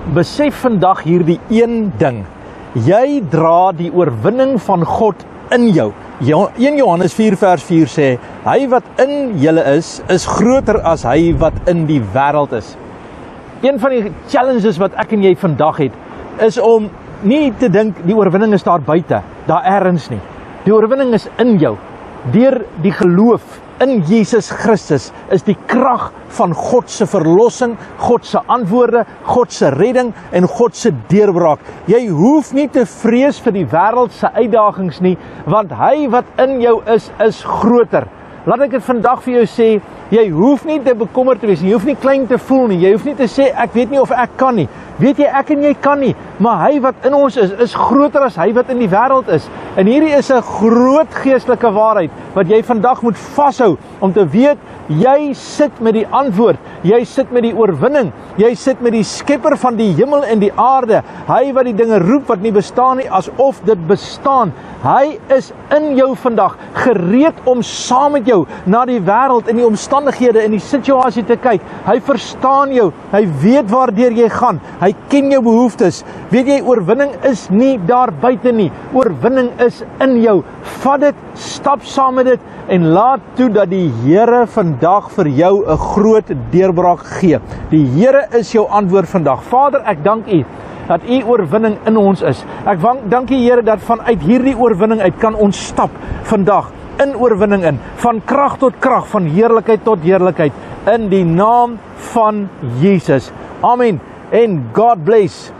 Besef vandag hierdie een ding. Jy dra die oorwinning van God in jou. 1 Johannes 4 vers 4 sê, hy wat in julle is groter as hy wat in die wêreld is. Een van die challenges wat ek en jy vandag het, is om nie te dink die oorwinning is daar buite, daar ergens nie. Die oorwinning is in jou. Deur die geloof in Jesus Christus is die krag van God se verlossing, God se antwoorde, God se redding en God se deurbraak. Jy hoef nie te vrees vir die wêreld se uitdagings nie, want hy wat in jou is groter. Laat ek dit vandag vir jou sê, jy hoef nie te bekommerd te wees nie, jy hoef nie klein te voel nie, jy hoef nie te sê, ek weet nie of ek kan nie. Weet jy, ek en jy kan nie, maar hy wat in ons is groter as hy wat in die wêreld is. En hierdie is 'n groot geestelike waarheid, wat jy vandag moet vashou, om te weet, jy sit met die antwoord, jy sit met die oorwinning, jy sit met die skepper van die hemel en die aarde, hy wat die dinge roep wat nie bestaan nie, asof dit bestaan. Hy is in jou vandag, gereed om saam met jou na die wêreld en die omstandighede en die situasie te kyk. Hy verstaan jou, hy weet waardeur jy gaan, hy ken jou behoeftes. Weet jy, oorwinning is nie daar buite nie, oorwinning is in jou. Vat dit, stap saam met dit en laat toe dat die Here vandag vir jou 'n groot deurbraak gee. Die Here is jou antwoord vandag. Vader, ek dank U dat U oorwinning in ons is. Ek dank U, Here, dat vanuit hierdie oorwinning uit kan ons stap vandag in oorwinning in, van krag tot krag, van heerlikheid tot heerlikheid, in die naam van Jesus. Amen. En God bless.